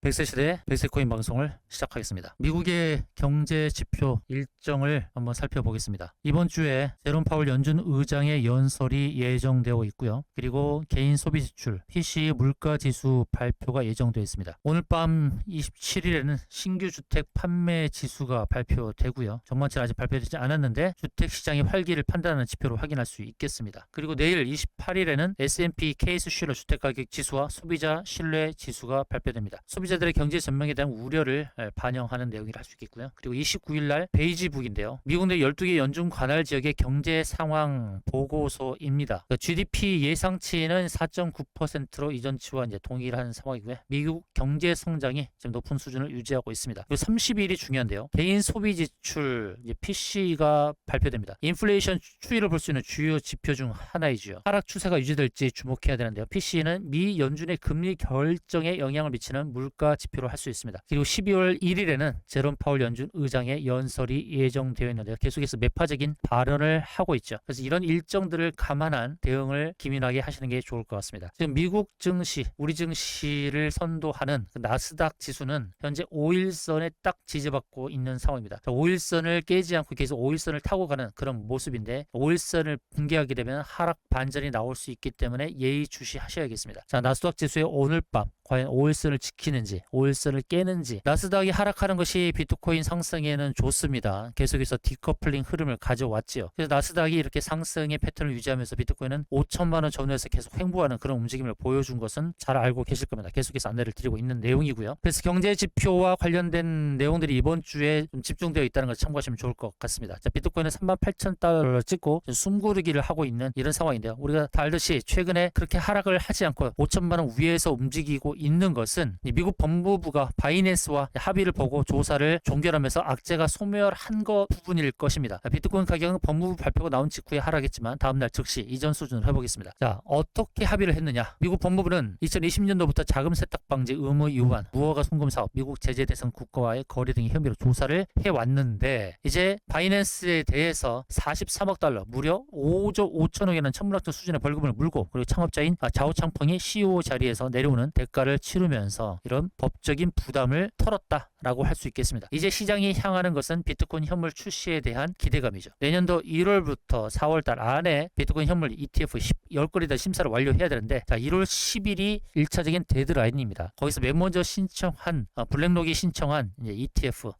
백세 시대 백세코인 방송을 시작하겠습니다. 미국의 경제 지표 일정을 한번 살펴보겠습니다. 이번 주에 제롬 파월 연준 의장의 연설이 예정되어 있고요. 그리고 개인 소비 지출, PC 물가 지수 발표가 예정되어 있습니다. 오늘 밤 27일에는 신규 주택 판매 지수가 발표되고요. 전반치는 아직 발표되지 않았는데 주택 시장의 활기를 판단하는 지표로 확인할 수 있겠습니다. 그리고 내일 28일에는 S&P 케이스 슐러 주택 가격 지수와 소비자 신뢰 지수가 발표됩니다. 소비자들의 경제 전망에 대한 우려를 반영하는 내용이라 할 수 있겠고요. 그리고 29일 날 베이지북인데요. 미국 내 12개 연준 관할 지역의 경제 상황 보고서입니다. GDP 예상치는 4.9%로 이전치와 이제 동일한 상황이고요. 미국 경제 성장이 지금 높은 수준을 유지하고 있습니다. 그리고 30일이 중요한데요. 개인 소비 지출 PC가 발표됩니다. 인플레이션 추이를 볼 수 있는 주요 지표 중 하나이죠. 하락 추세가 유지될지 주목해야 되는데요. PC는 미 연준의 금리 결정에 영향을 미치는 물가 지표로 할 수 있습니다. 그리고 12월 1일에는 제롬 파월 연준 의장의 연설이 예정되어 있는데요. 계속해서 매파적인 발언을 하고 있죠. 그래서 이런 일정들을 감안한 대응을 기민하게 하시는 게 좋을 것 같습니다. 지금 미국 증시, 우리 증시를 선도하는 그 나스닥 지수는 현재 5일선에 딱 지지받고 있는 상황입니다. 5일선을 깨지 않고 계속 5일선을 타고 가는 그런 모습인데 5일선을 붕괴하게 되면 하락 반전이 나올 수 있기 때문에 예의주시하셔야겠습니다. 자, 나스닥 지수의 오늘 밤 과연 5일선을 지키는지 5일선을 깨는지. 나스닥이 하락하는 것이 비트코인 상승에는 좋습니다. 계속해서 디커플링 흐름을 가져왔지요. 그래서 나스닥이 이렇게 상승의 패턴을 유지하면서 비트코인은 5천만 원 전후에서 계속 횡보하는 그런 움직임을 보여준 것은 잘 알고 계실 겁니다. 계속해서 안내를 드리고 있는 내용이고요. 그래서 경제 지표와 관련된 내용들이 이번 주에 좀 집중되어 있다는 것을 참고하시면 좋을 것 같습니다. 자, 비트코인은 38,000달러를 찍고 숨고르기를 하고 있는 이런 상황인데요. 우리가 다 알듯이 최근에 그렇게 하락을 하지 않고 5천만 원 위에서 움직이고 있는 것은 미국 법무부가 바이낸스와 합의를 보고 조사를 종결하면서 악재가 소멸한 거 부분일 것입니다. 비트코인 가격은 법무부 발표가 나온 직후에 하락했지만 다음날 즉시 이전 수준으로 해보겠습니다. 자, 어떻게 합의를 했느냐. 미국 법무부는 2020년도부터 자금 세탁 방지 의무 위반, 무허가 송금 사업, 미국 제재 대상 국가와의 거래 등의 혐의로 조사를 해왔는데 이제 바이낸스에 대해서 43억 달러, 무려 5조 5천억이라는 천문학적 수준의 벌금을 물고 그리고 창업자인 자오창펑이 CEO 자리에서 내려오는 대가를 치르면서 이런 법적인 부담을 털었다라고 할 수 있겠습니다. 이제 시장이 향하는 것은 비트코인 현물 출시에 대한 기대감이죠. 내년도 1월부터 4월달 안에 비트코인 현물 ETF 10건이다 심사를 완료해야 되는데 자, 1월 10일이 1차적인 데드라인입니다. 거기서 맨 먼저 신청한 블랙록이 신청한 이제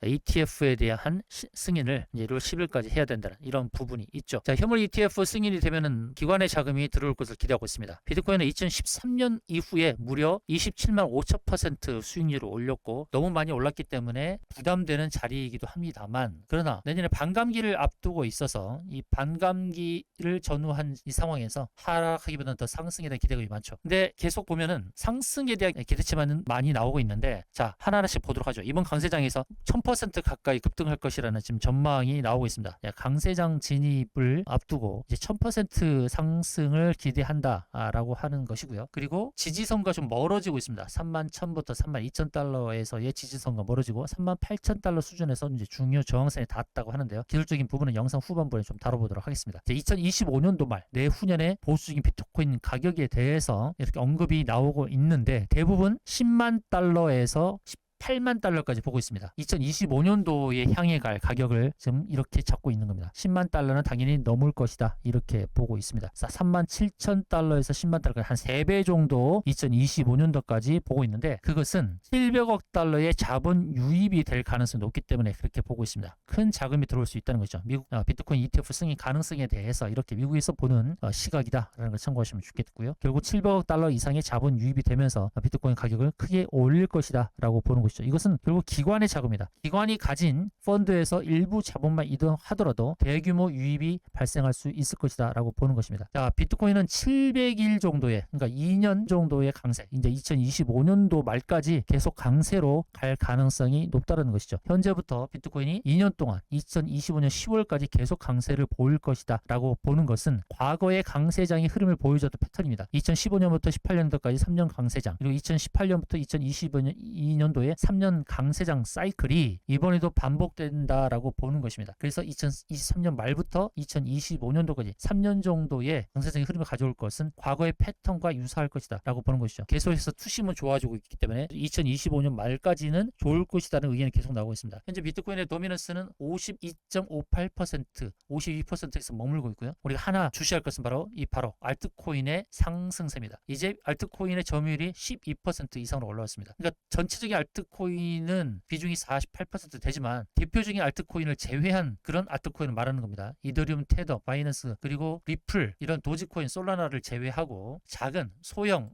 ETF에 대한 승인을 이제 1월 10일까지 해야 된다는 이런 부분이 있죠. 자, 현물 ETF 승인이 되면은 기관의 자금이 들어올 것을 기대하고 있습니다. 비트코인은 2013년 이후에 무려 27만 5천% 수익률을 올렸고 너무 많이 올랐기 때문에 부담되는 자리이기도 합니다만 그러나 내년에 반감기를 앞두고 있어서 이 반감기를 전후한 이 상황에서 하락하기보다는 더 상승에 대한 기대감이 많죠. 근데 계속 보면은 상승에 대한 기대치만 많이 나오고 있는데 자, 하나하나씩 보도록 하죠. 이번 강세장에서 1000% 가까이 급등할 것이라는 지금 전망이 나오고 있습니다. 강세장 진입을 앞두고 이제 1000% 상승을 기대한다라고 하는 것이고요. 그리고 지지선과 좀 멀어지고 있습니다. 31,000부터 32,000달러에서의 지지선과 멀어지고 38,000달러 수준에서 이제 중요 저항선에 닿았다고 하는데요. 기술적인 부분은 영상 후반부에 좀 다뤄보도록 하겠습니다. 2025년도 말 내후년에 보수적인 비트코인 가격에 대해서 이렇게 언급이 나오고 있는데 대부분 10만 달러에서 8만 달러까지 보고 있습니다. 2025년도에 향해 갈 가격을 지금 이렇게 잡고 있는 겁니다. 10만 달러는 당연히 넘을 것이다. 이렇게 보고 있습니다. 37,000달러에서 10만 달러까지 한 3배 정도 2025년도까지 보고 있는데 그것은 700억 달러의 자본 유입이 될 가능성이 높기 때문에 그렇게 보고 있습니다. 큰 자금이 들어올 수 있다는 거죠. 미국 비트코인 ETF 승인 가능성에 대해서 이렇게 미국에서 보는 시각이다라는 걸 참고하시면 좋겠고요. 결국 700억 달러 이상의 자본 유입이 되면서 비트코인 가격을 크게 올릴 것이다 라고 보는 것이죠. 이것은 결국 기관의 자금이다. 기관이 가진 펀드에서 일부 자본만 이동하더라도 대규모 유입이 발생할 수 있을 것이다 라고 보는 것입니다. 자, 비트코인은 700일 정도의 그러니까 2년 정도의 강세 이제 2025년도 말까지 계속 강세로 갈 가능성이 높다는 것이죠. 현재부터 비트코인이 2년 동안 2025년 10월까지 계속 강세를 보일 것이다 라고 보는 것은 과거의 강세장의 흐름을 보여줬던 패턴입니다. 2015년부터 18년도까지 3년 강세장 그리고 2018년부터 2022년도에 3년 강세장 사이클이 이번에도 반복된다라고 보는 것입니다. 그래서 2023년 말부터 2025년도까지 3년 정도의 강세장의 흐름을 가져올 것은 과거의 패턴과 유사할 것이다 라고 보는 것이죠. 계속해서 투심은 좋아지고 있기 때문에 2025년 말까지는 좋을 것이라는 의견이 계속 나오고 있습니다. 현재 비트코인의 도미넌스는 52.58%, 52%에서 머물고 있고요. 우리가 하나 주시할 것은 바로 알트코인의 상승세입니다. 이제 알트코인의 점유율이 12% 이상으로 올라왔습니다. 그러니까 전체적인 알트코인은 비중이 48% 되지만 대표적인 알트코인을 제외한 그런 알트코인을 말하는 겁니다. 이더리움, 테더, 바이낸스, 그리고 리플, 이런 도지코인, 솔라나를 제외하고 작은 소형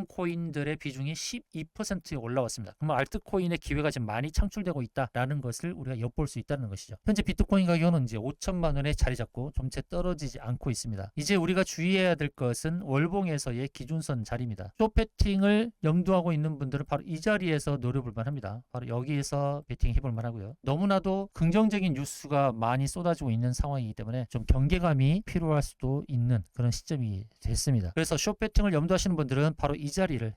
코인들의 비중이 12%에 올라왔습니다. 그러면 알트코인의 기회가 지금 많이 창출되고 있다라는 것을 우리가 엿볼 수 있다는 것이죠. 현재 비트코인 가격은 이제 5천만 원에 자리 잡고 점차 떨어지지 않고 있습니다. 이제 우리가 주의해야 될 것은 월봉에서의 기준선 자리입니다. 숏배팅을 염두하고 있는 분들은 바로 이 자리에서 노려볼 만합니다. 바로 여기에서 배팅 해볼 만하고요. 너무나도 긍정적인 뉴스가 많이 쏟아지고 있는 상황이기 때문에 좀 경계감이 필요할 수도 있는 그런 시점이 됐습니다. 그래서 숏배팅을 염두하시는 분들은 바로 이 자리를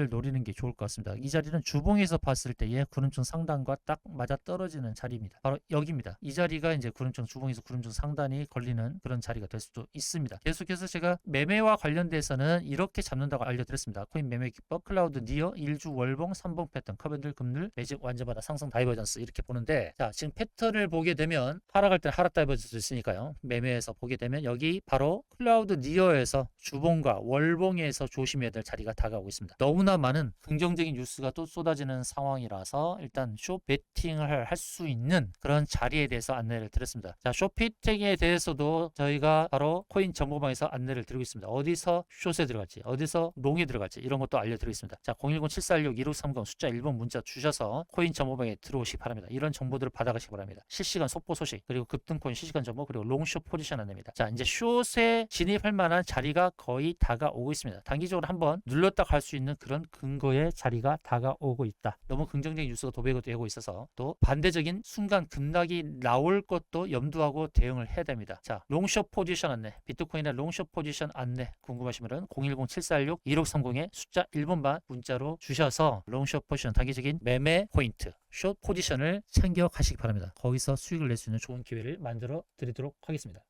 노리는 게 좋을 것 같습니다. 이 자리는 주봉에서 봤을 때의 구름총 상단과 딱 맞아 떨어지는 자리입니다. 바로 여기입니다. 이 자리가 이제 구름총 주봉에서 구름총 상단이 걸리는 그런 자리가 될 수도 있습니다. 계속해서 제가 매매와 관련돼서는 이렇게 잡는다고 알려드렸습니다. 코인 매매 기법, 클라우드 니어, 일주 월봉, 3봉 패턴, 커밴들 급률, 매직 완전바다, 상승 다이버전스 이렇게 보는데, 자 지금 패턴을 보게 되면 하락할 때는 하락 다이버전스 있으니까요. 매매에서 보게 되면 여기 바로 클라우드 니어에서 주봉과 월봉에서 조심해야 될 자리가 다가오고 있습니다. 너무나 많은 긍정적인 뉴스가 또 쏟아지는 상황이라서 일단 숏 베팅을 할 수 있는 그런 자리에 대해서 안내를 드렸습니다. 자, 숏 베팅에 대해서도 저희가 바로 코인 정보방에서 안내를 드리고 있습니다. 어디서 숏에 들어갈지, 어디서 롱에 들어갈지 이런 것도 알려드리겠습니다. 자, 010-746-2630 숫자 1번 문자 주셔서 코인 정보방에 들어오시기 바랍니다. 이런 정보들을 받아가시기 바랍니다. 실시간 속보 소식, 그리고 급등코인 실시간 정보, 그리고 롱숏 포지션 안내입니다. 자, 이제 숏에 진입할 만한 자리가 거의 다가오고 있습니다. 단기적으로 한번 눌렀다 갈 수 있는 그런 근거의 자리가 다가오고 있다. 너무 긍정적인 뉴스가 도배가 되고 있어서 또 반대적인 순간 급락이 나올 것도 염두하고 대응을 해야 됩니다. 자, 롱숏 포지션 안내, 비트코인의 롱숏 포지션 안내 궁금하시면 010-746-2630에 숫자 1번만 문자로 주셔서 롱숏 포지션 단기적인 매매 포인트, 숏 포지션을 챙겨 가시기 바랍니다. 거기서 수익을 낼 수 있는 좋은 기회를 만들어 드리도록 하겠습니다.